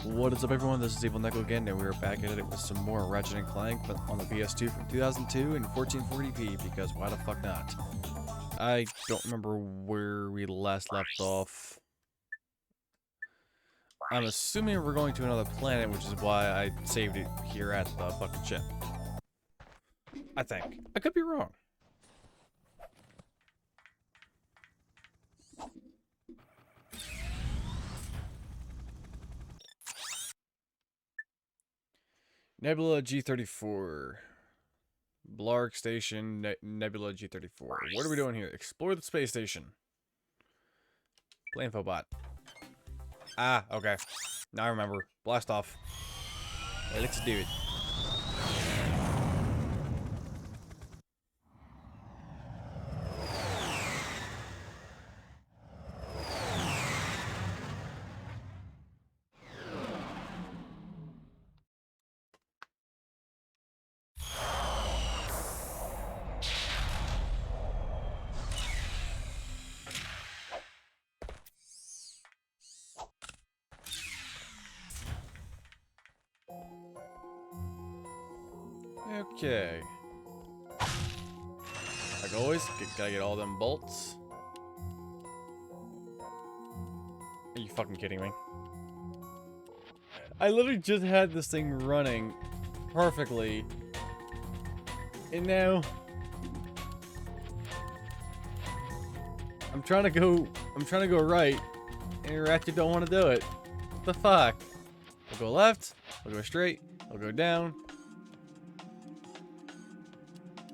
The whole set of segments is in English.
What is up, everyone? This is Evil Neko again, and we are back at it with some more Ratchet and Clank, but on the PS2 from 2002 in 1440p, because why the fuck not? I don't remember where we last left off. I'm assuming we're going to another planet, which is why I saved it here at the fucking ship. I think. I could be wrong. Nebula G34. Blark Station, Nebula G34. What are we doing here? Explore the space station. Play infobot. Ah, okay. Now I remember. Blast off. Let's do it. Okay. Like always, gotta get all them bolts. Are you fucking kidding me? I literally just had this thing running perfectly. And now I'm trying to go right, and Ratchet don't want to do it. What the fuck? I'll go left, I'll go straight, I'll go down.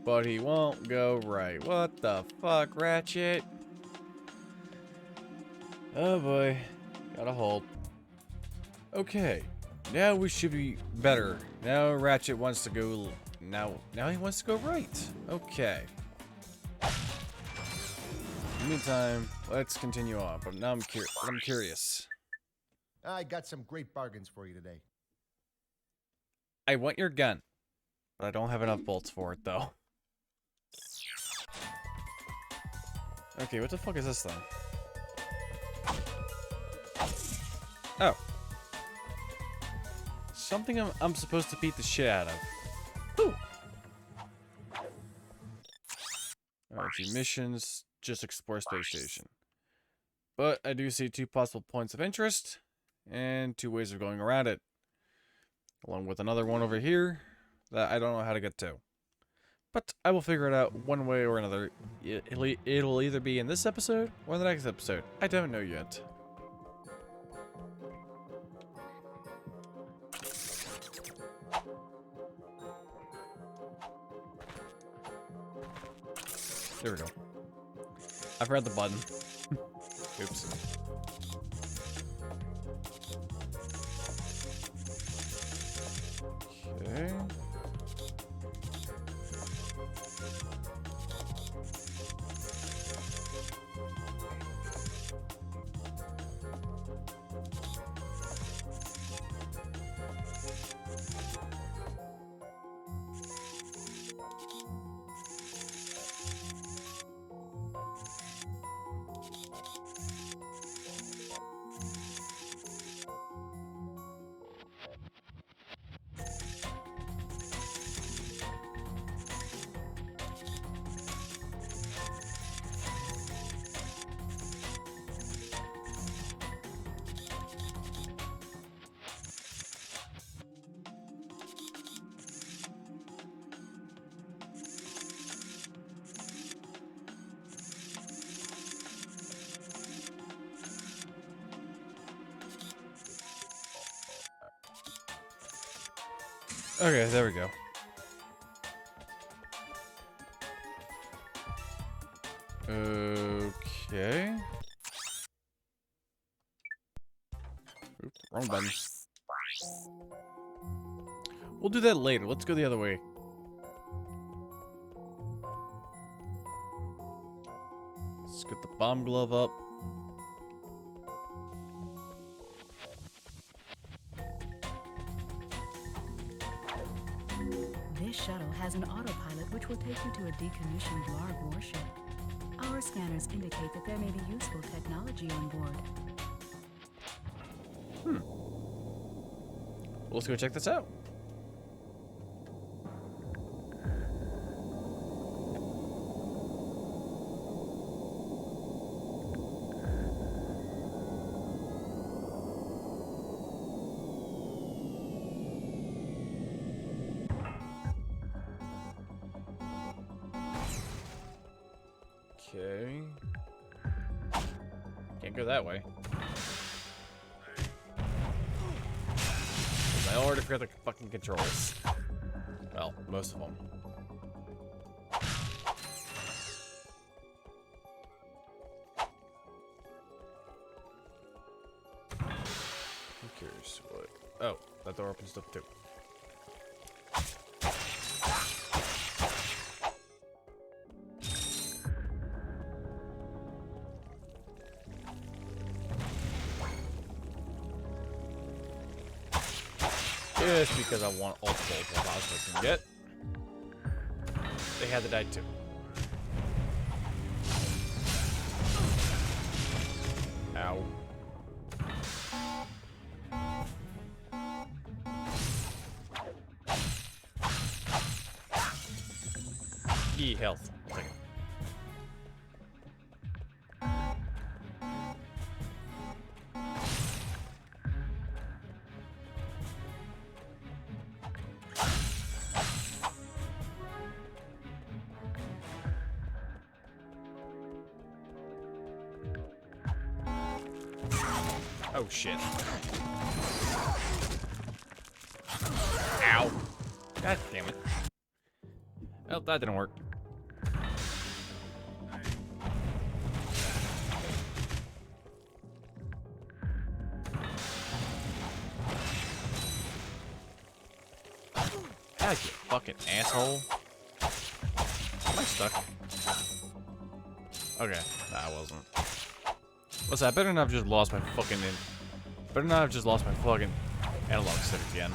But he won't go right. What the fuck, Ratchet? Oh boy. Gotta hold. Okay. Now we should be better. Now Ratchet wants to go... Now he wants to go right. Okay. In the meantime, let's continue on. But now I'm curious. I got some great bargains for you today. I want your gun. But I don't have enough bolts for it, though. Okay, what the fuck is this thing? Oh. Something I'm supposed to beat the shit out of. Whew. Alright, missions, just explore space station. But I do see 2 possible points of interest, and 2 ways of going around it. Along with another one over here, that I don't know how to get to. But I will figure it out one way or another. It'll either be in this episode or the next episode. I don't know yet. There we go. I forgot the button. Oops. Okay. Okay, there we go. Okay. Oops, wrong button. We'll do that later. Let's go the other way. Let's get the bomb glove up. This shuttle has an autopilot which will take you to a decommissioned Blarg warship. Our scanners indicate that there may be useful technology on board. let's go check this out. Okay. Can't go that way. I already forgot the fucking controls. Well, most of them. I'm curious what. Oh, that door opens up too. Just because I want all the gold I can get. They had to die too. Ow. Health. Take it. Oh shit. Ow. God damn it. Well, that didn't work. God, you fucking asshole. Am I stuck? Okay, nah, I wasn't. Listen, I better not have just lost my fucking analog stick again.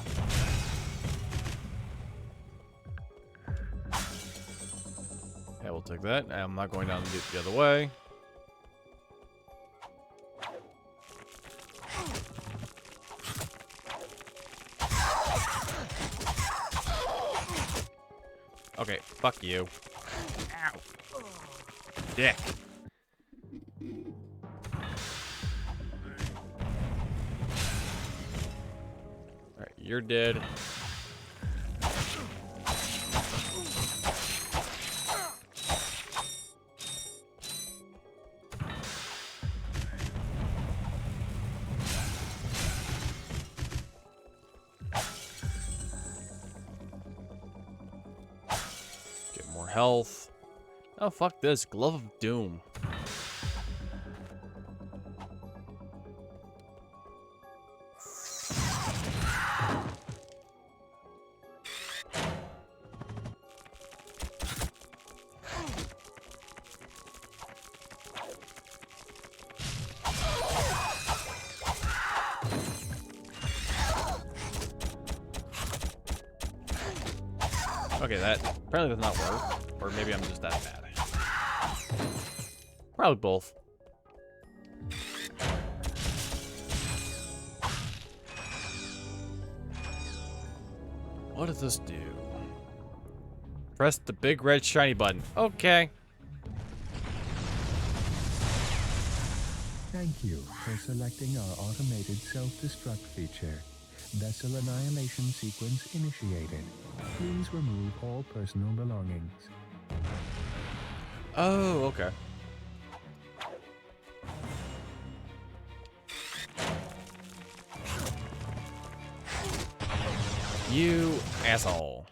Yeah, we'll take that. I'm not going down the other way. Okay, fuck you. Ow. Dick. Alright, you're dead. Get more health. Oh, fuck this. Glove of Doom. Okay, that apparently does not work. Or maybe I'm just that bad. Probably both. What does this do? Press the big red shiny button. Okay. Thank you for selecting our automated self-destruct feature. Vessel annihilation sequence initiated. Please remove all personal belongings. Oh, okay. You asshole.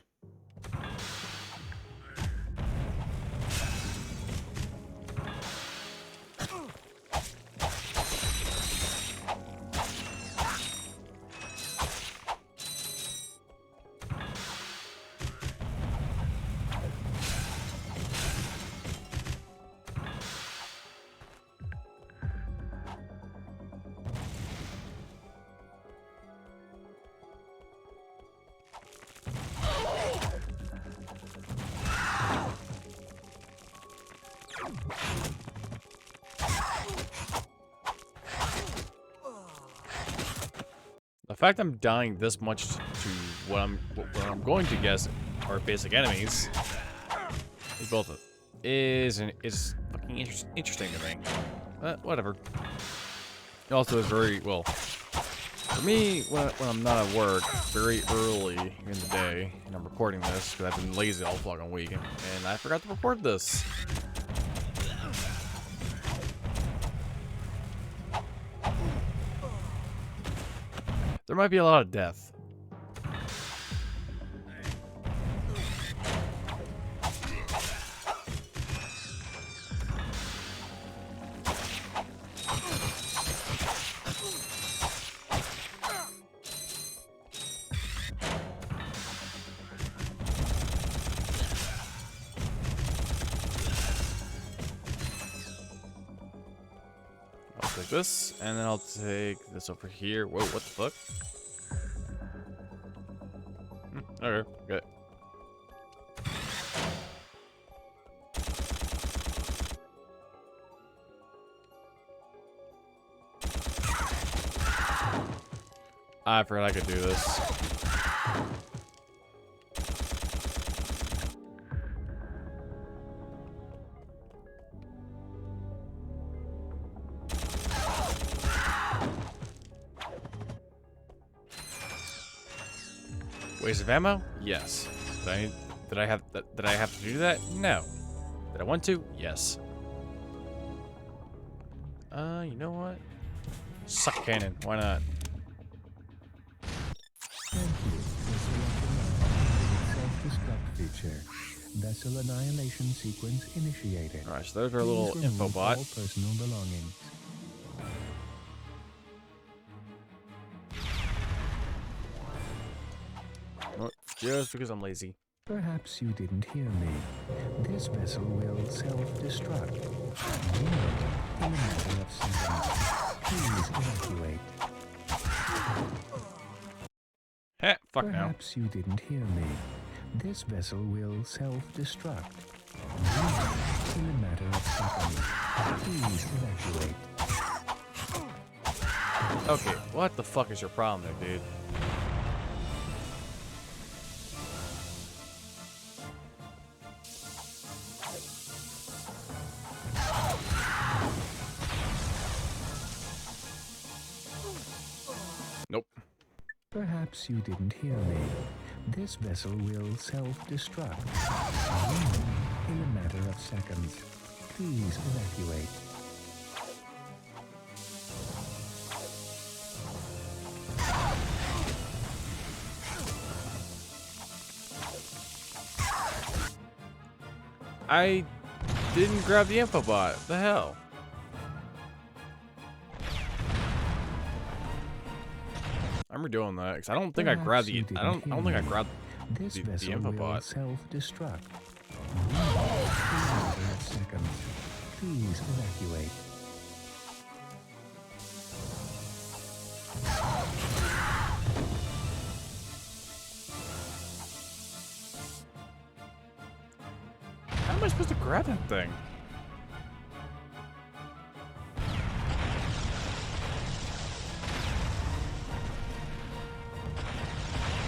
The fact I'm dying this much to what I'm going to guess are basic enemies is is fucking interesting to me. But whatever. It also is very well for me when I'm not at work, very early in the day, and I'm recording this because I've been lazy all fucking week, and I forgot to record this. There might be a lot of death. I'll take this, and then I'll take this over here. Whoa, what the fuck? Okay, good. I forgot I could do this. Waste of ammo? Yes. Did I have to do that? No. Did I want to? Yes. You know what? Suck cannon. Why not? Thank you for selecting our self-destruct feature. Vessel annihilation sequence initiated. Alright, so there's our little Please info remove bot. all personal belongings. Oh, just because I'm lazy. Perhaps you didn't hear me. This vessel will self-destruct. In a matter of seconds. Please evacuate. Heh, fuck now. Perhaps you didn't hear me. This vessel will self-destruct. In a matter of seconds. Please evacuate. Okay, what the fuck is your problem there, dude? Nope. Perhaps you didn't hear me. This vessel will self-destruct. In a matter of seconds. Please evacuate. I didn't grab the info bot. The hell? I'm redoing that because I don't think I grabbed the. I don't think I grabbed This the vessel info will bot. self-destruct. In a matter of seconds. Please evacuate. How am I supposed to grab that thing?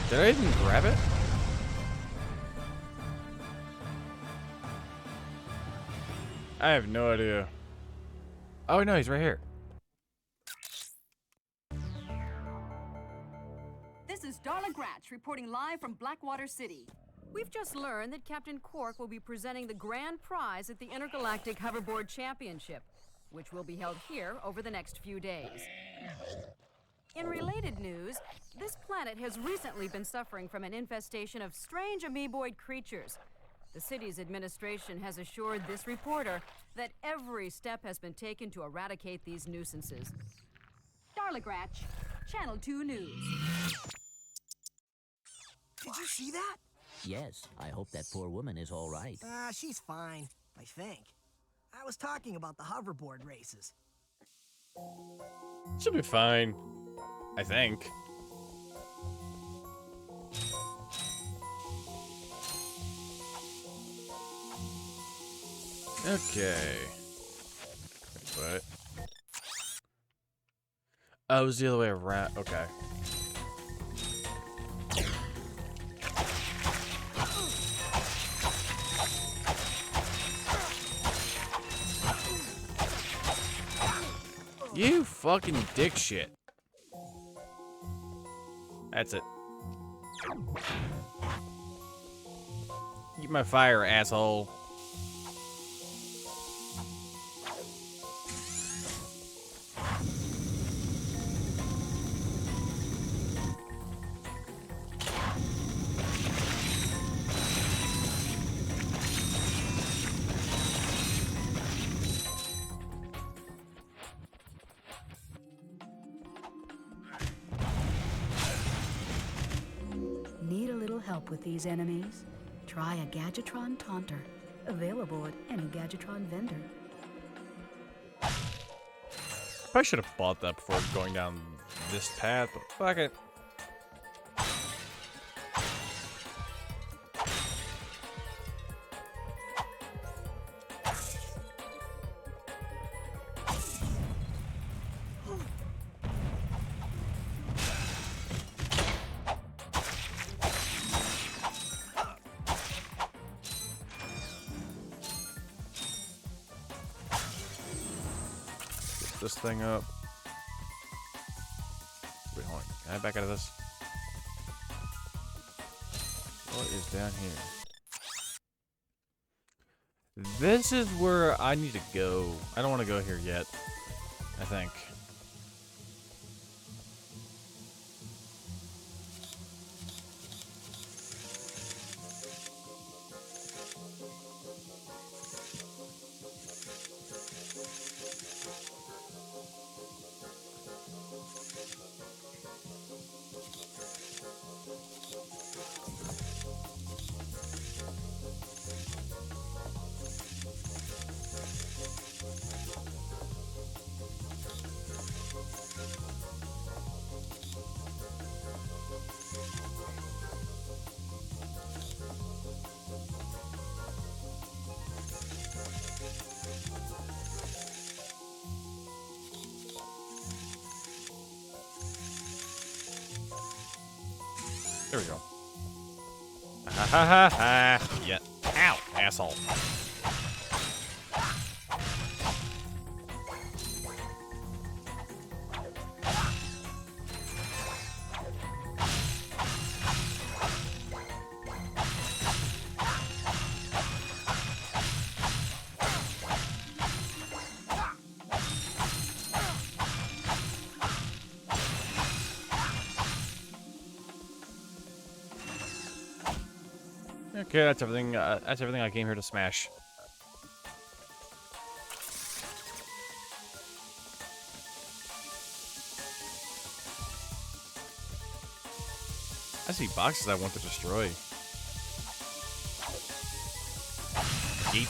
Did I even grab it? I have no idea. Oh no, he's right here. This is Darla Gratch reporting live from Blackwater City. We've just learned that Captain Cork will be presenting the grand prize at the Intergalactic Hoverboard Championship, which will be held here over the next few days. In related news, this planet has recently been suffering from an infestation of strange amoeboid creatures. The city's administration has assured this reporter that every step has been taken to eradicate these nuisances. Darla Gratch, Channel 2 News. Did you see that? Yes, I hope that poor woman is all right. She's fine, I think. I was talking about the hoverboard races. Should be fine. I think. Okay. What? Oh, it was the other way around. Okay. You fucking dick shit. That's it. Eat my fire, asshole. Need a little help with these enemies? Try a Gadgetron Taunter. Available at any Gadgetron vendor. Probably should have bought that before going down this path, but fuck it. This thing up. Wait, hold on. Can I back out of this? What is down here? This is where I need to go. I don't want to go here yet, I think. There we go. Ha ha ha ha. Yeah. Ow, asshole. Okay, that's everything. That's everything I came here to smash. I see boxes I want to destroy. Yeet.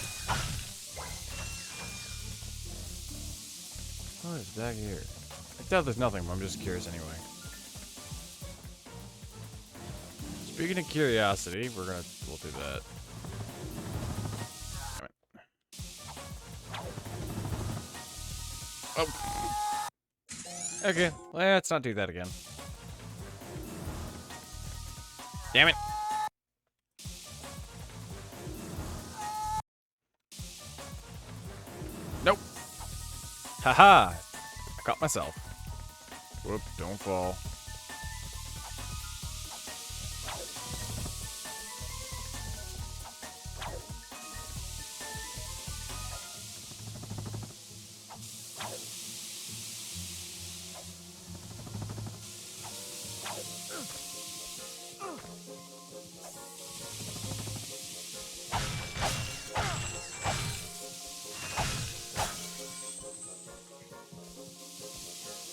What is back here? I doubt there's nothing, but I'm just curious anyway. Speaking of curiosity, we'll do that. Oh. Okay, let's not do that again. Damn it. Nope. Haha. I caught myself. Whoop, don't fall.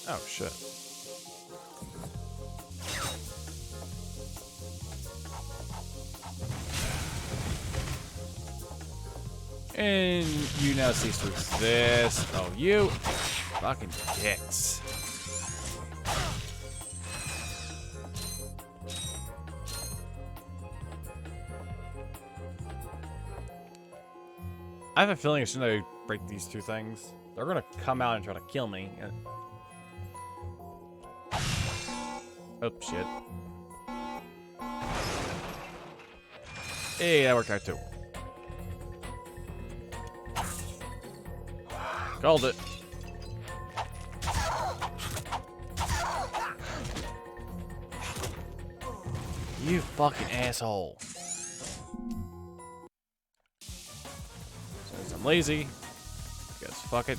Oh, shit. And you now cease to exist. Oh, you fucking dicks. I have a feeling as soon as I break these two things, they're gonna come out and try to kill me. Oh, shit. Hey, that worked out too. Called it. You fucking asshole. Since I'm lazy, guess fuck it.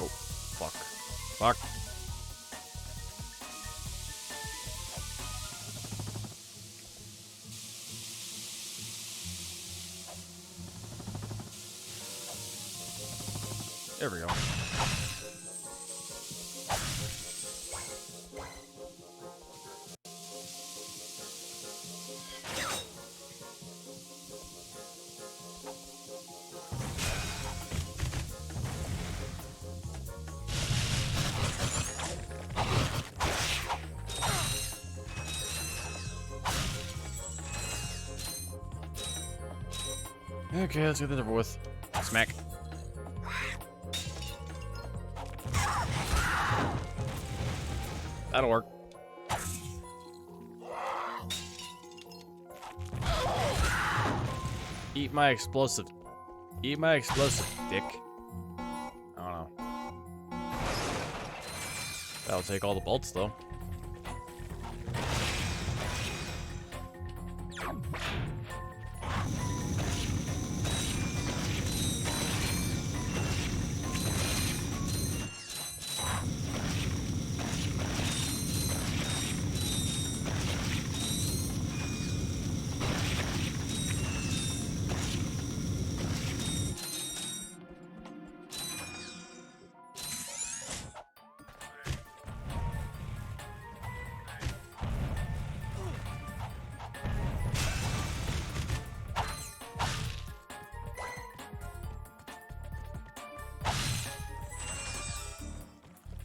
Oh, fuck. Fuck. There we go. Okay, let's get this over with. Smack. That'll work. Eat my explosive. Eat my explosive, dick. I don't know. That'll take all the bolts, though.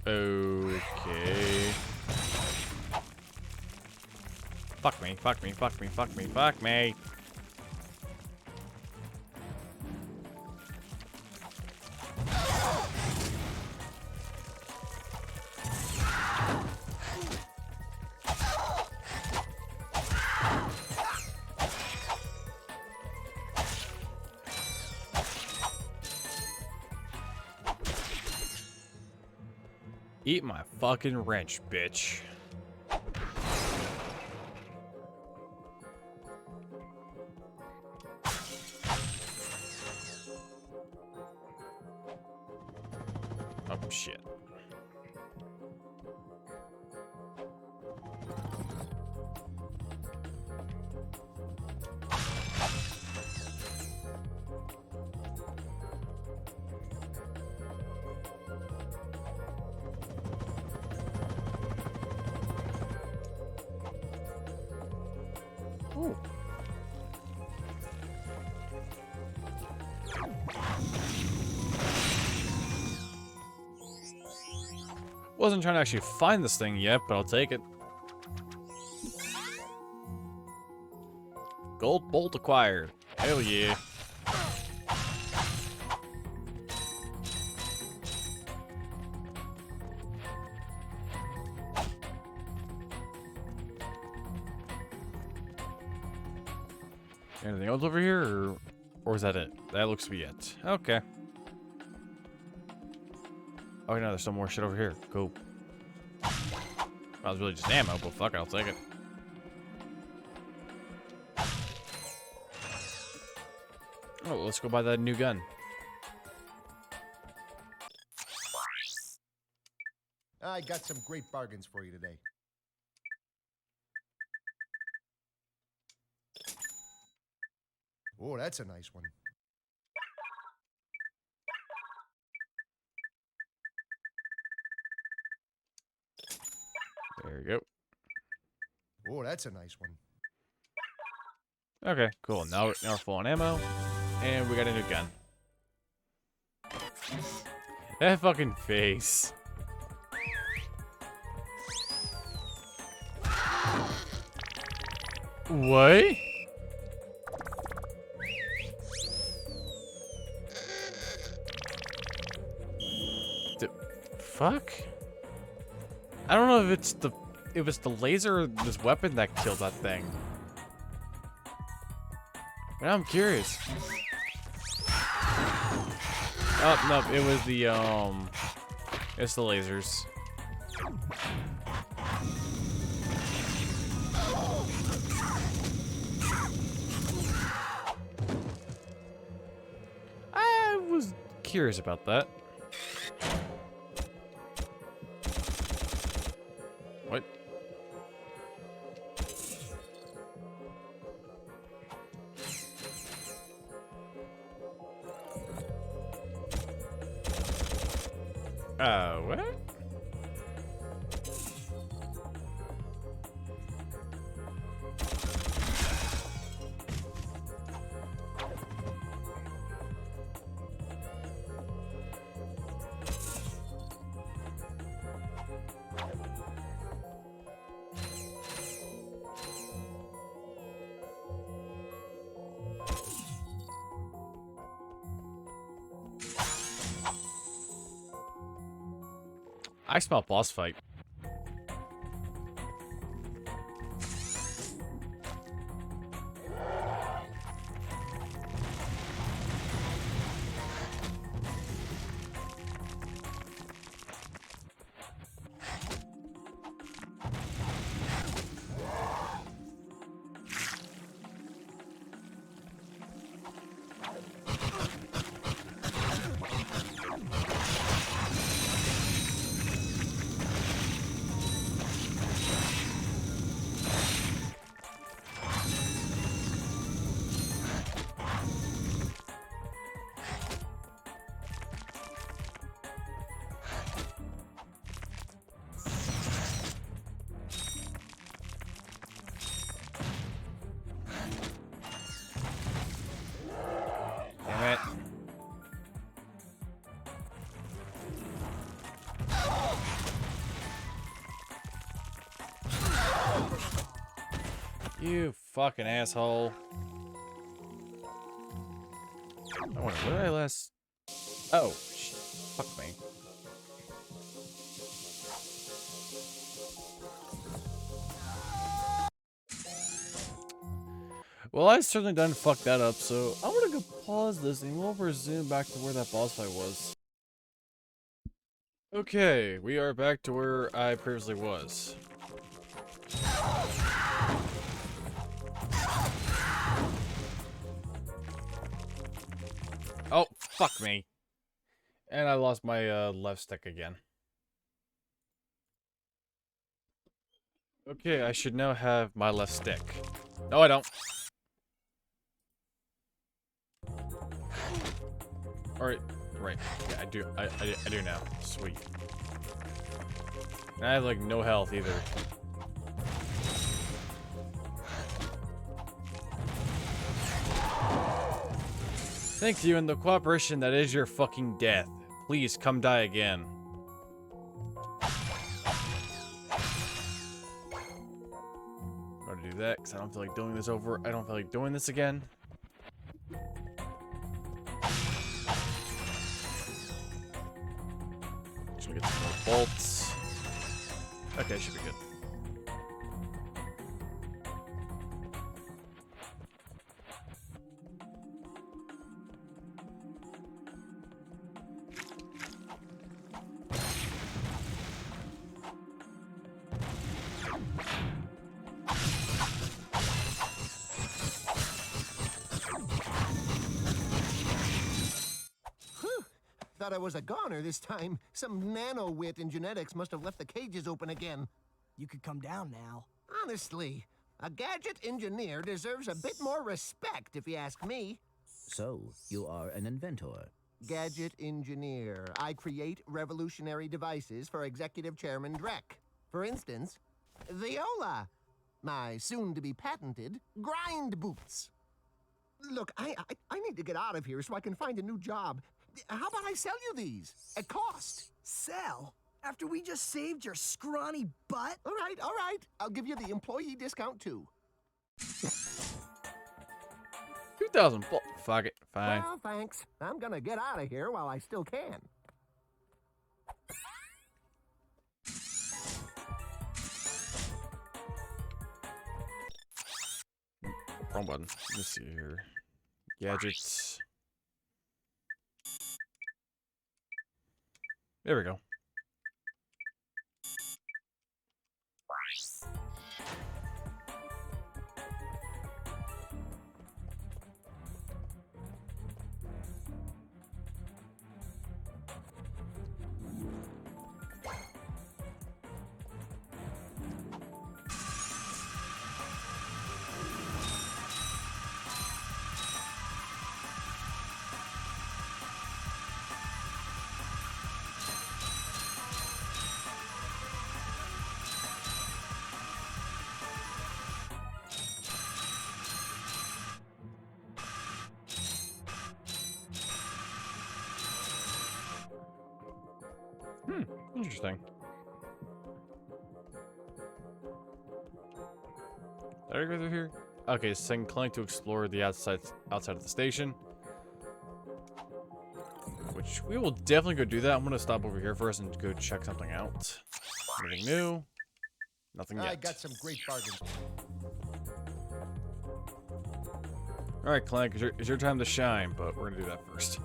Okay. Fuck me, fuck me, fuck me, fuck me, fuck me. Eat my fucking wrench, bitch. Oh, shit. Ooh. Wasn't trying to actually find this thing yet, but I'll take it. Gold bolt acquired. Hell yeah. Anything else over here, or is that it? That looks to be it. Okay. Oh, no, there's some more shit over here. Cool. That was really just ammo, but fuck it, I'll take it. Oh, let's go buy that new gun. I got some great bargains for you today. Oh, that's a nice one. There you go. Oh, that's a nice one. Okay, cool. Now we're full on ammo, and we got a new gun. That fucking face. What? The fuck? I don't know if it's the laser or this weapon that killed that thing. Now I'm curious. Oh no, it was It's the lasers. I was curious about that. What? What? I smell boss fight. Damn it. You fucking asshole. Oh, wait, what did I last... Oh, shit. Fuck me. Well, I certainly done fuck that up, so I'm gonna go pause this and we'll resume back to where that boss fight was. Okay, we are back to where I previously was. Oh, fuck me. And I lost my left stick again. Okay, I should now have my left stick. No, I don't. Alright, right. Yeah, I do. I do now. Sweet. And I have, like, no health either. Thank you, and the cooperation that is your fucking death. Please, come die again. I'm gonna do that, because I don't feel like doing this over. I don't feel like doing this again. Just gonna get some more bolts. Okay, should be good. Thought I was a goner this time. Some nano-wit in genetics must have left the cages open again. You could come down now. Honestly, a gadget engineer deserves a bit more respect, if you ask me. So, you are an inventor. Gadget engineer. I create revolutionary devices for Executive Chairman Drek. For instance, Viola. My soon-to-be patented grind boots. Look, I need to get out of here so I can find a new job. How about I sell you these? At cost. Sell? After we just saved your scrawny butt? All right. I'll give you the employee discount, too. 2,000. Fuck it. Fine. Well, thanks. I'm gonna get out of here while I still can. Wrong button. Let's see here. Gadgets. There we go. Interesting. Did I go through here? Okay, send Clank to explore the outside of the station. Which we will definitely go do that. I'm gonna stop over here first and go check something out. Anything new? Nothing yet. I got some great bargains. Alright, Clank, it's your time to shine, but we're gonna do that first.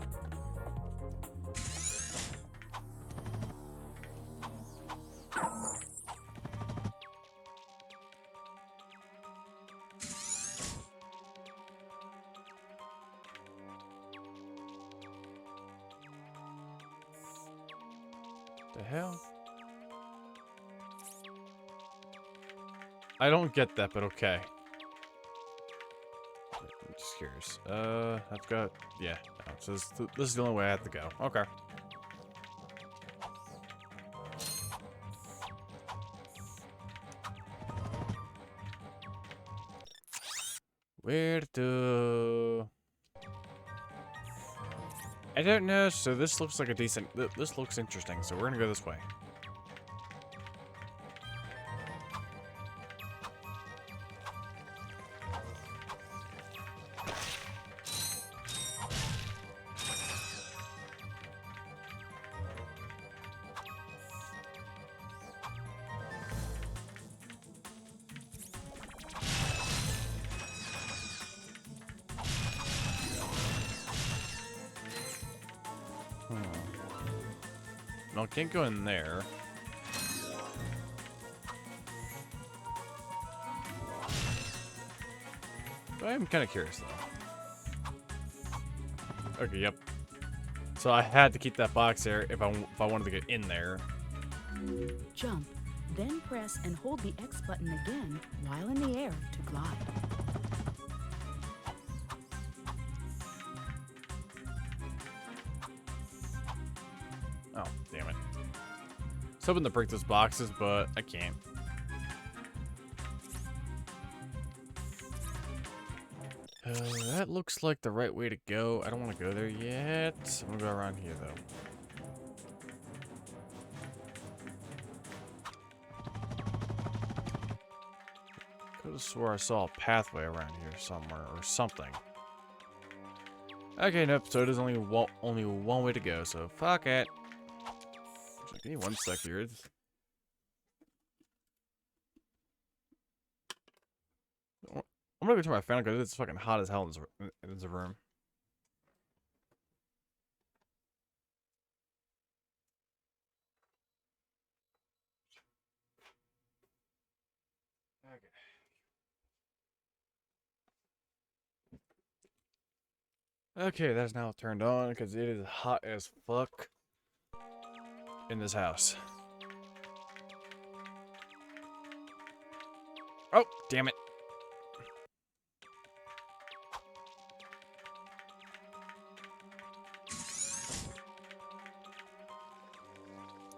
The hell? I don't get that, but okay. I'm just curious. I've got... Yeah. No, so this is the only way I have to go. Okay. Where to... I don't know, so this looks like a decent... This looks interesting, so we're gonna go this way. No, I can't go in there. But I'm kind of curious, though. Okay, yep. So I had to keep that box there if I wanted to get in there. Jump, then press and hold the X button again while in the air to glide. Oh, damn it. I was hoping to break those boxes, but I can't. That looks like the right way to go. I don't want to go there yet. I'm gonna go around here, though. Could have swore I saw a pathway around here somewhere or something. Okay, nope. So it is only one way to go. So fuck it. Give me 1 sec here. I'm gonna go to my fan because it's fucking hot as hell in this room. Okay, that's now turned on because it is hot as fuck in this house. Oh, damn it.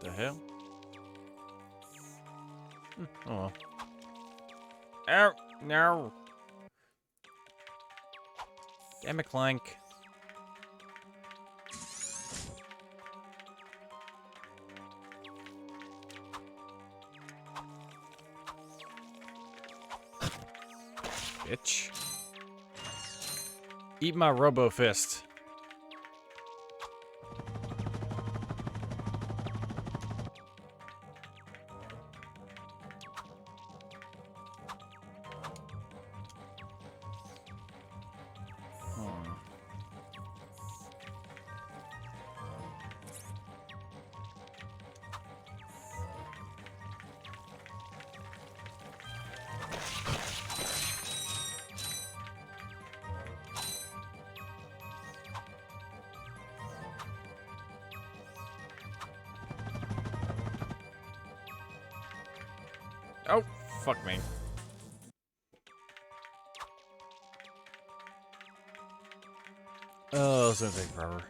The hell? Oh well. Ow, no. Damn it, Clank. Bitch. Eat my robo fist. Oh, fuck me. Oh, it's gonna take forever.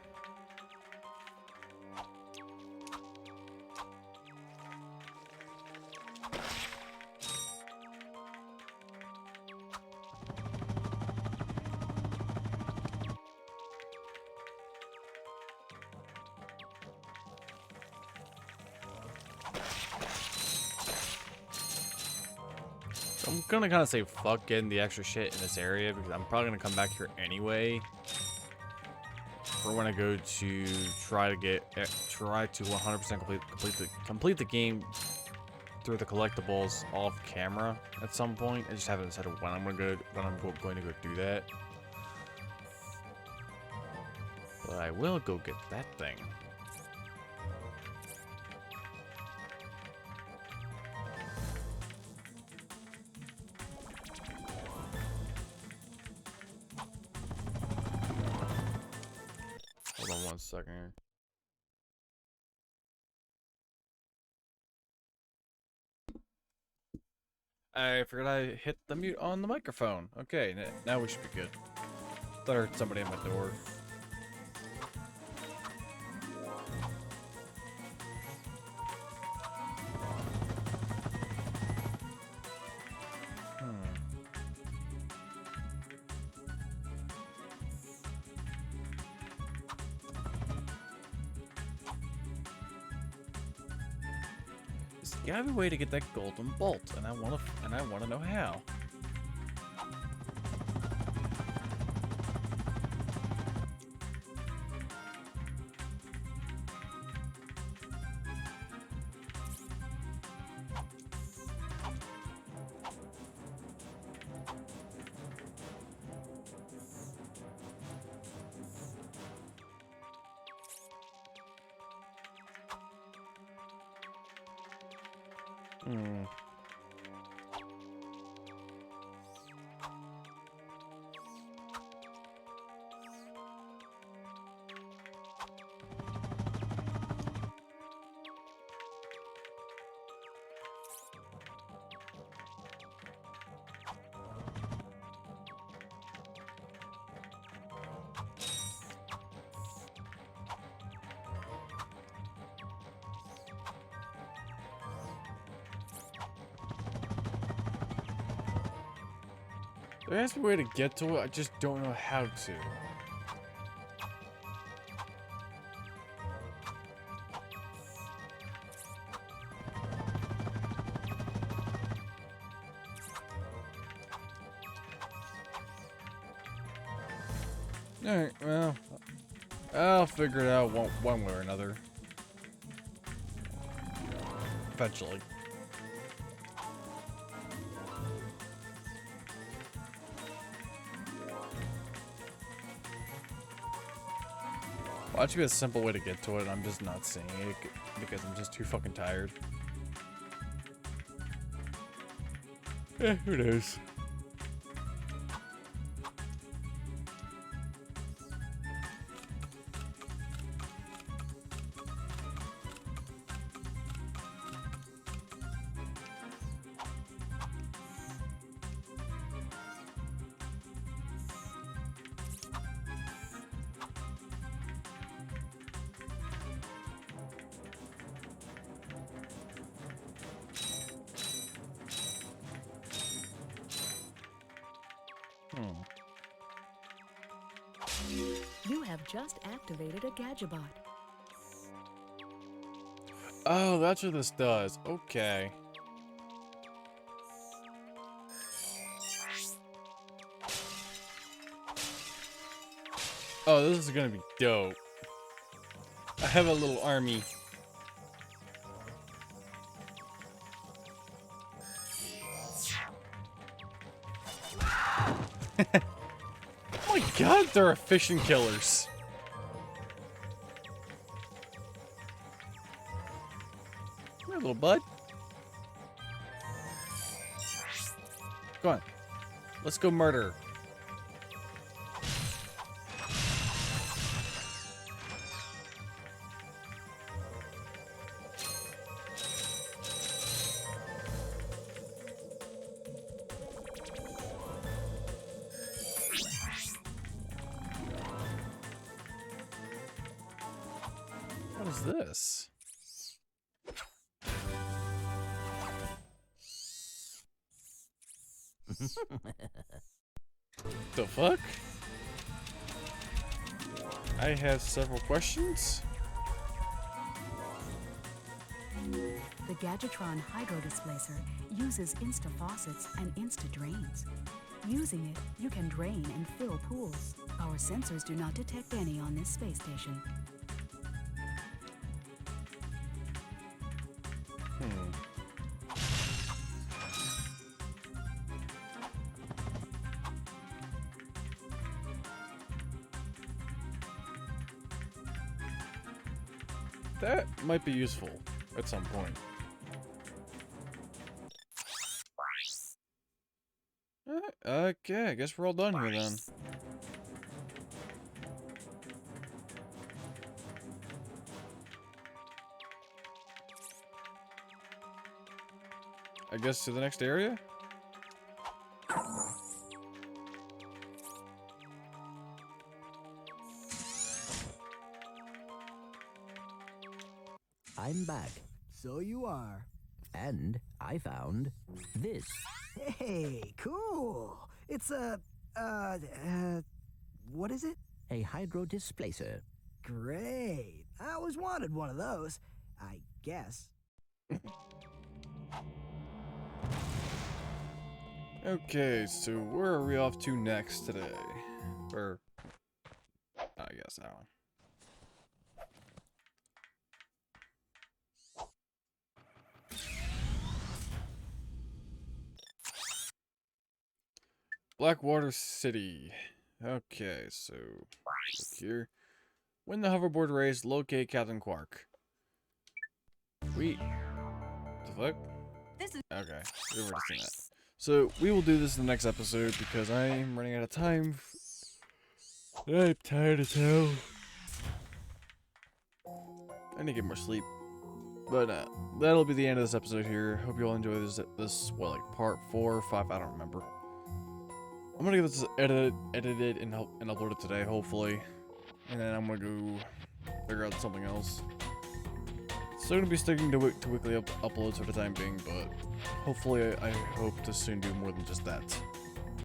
I'm gonna kind of say fuck getting the extra shit in this area because I'm probably gonna come back here anyway. For when I go to try to 100% complete the game through the collectibles off camera at some point. I just haven't decided when I'm going to go do that. But I will go get that thing. Hold on 1 second here. I forgot I hit the mute on the microphone. Okay, now we should be good. Thought I heard somebody at my door. There's gotta be a way to get that golden bolt, and I wanna know how. There has to be a way to get to it, I just don't know how to. Alright, well, I'll figure it out one way or another. Eventually. Well, that should be a simple way to get to it. I'm just not seeing it because I'm just too fucking tired. Who knows? You have just activated a Gadgetbot. Oh, that's what this does. Okay. Oh, this is gonna be dope. I have a little army. Oh my god, they're efficient killers. Come here, little bud. Go on. Let's go murder. What is this? The fuck? I have several questions. The Gadgetron Hydro Displacer uses insta-faucets and insta-drains. Using it, you can drain and fill pools. Our sensors do not detect any on this space station. That might be useful at some point. Okay, I guess we're all done here then. I guess to the next area? I'm back. So you are. And I found this. Hey, cool. It's a, what is it? A hydro displacer. Great. I always wanted one of those, I guess. Okay, so where are we off to next today? Or, I guess, I don't know. Blackwater City. Okay, so look here. When the hoverboard race, locate Captain Quark. What the fuck? This is Okay, we've already seen that. So we will do this in the next episode because I am running out of time. I'm tired as hell. I need to get more sleep. But that'll be the end of this episode here. Hope you all enjoy this what, like part 4 or 5? I don't remember. I'm gonna get this edited and upload it today, hopefully. And then I'm gonna go figure out something else. Still gonna be sticking to weekly uploads for the time being, but hopefully I hope to soon do more than just that.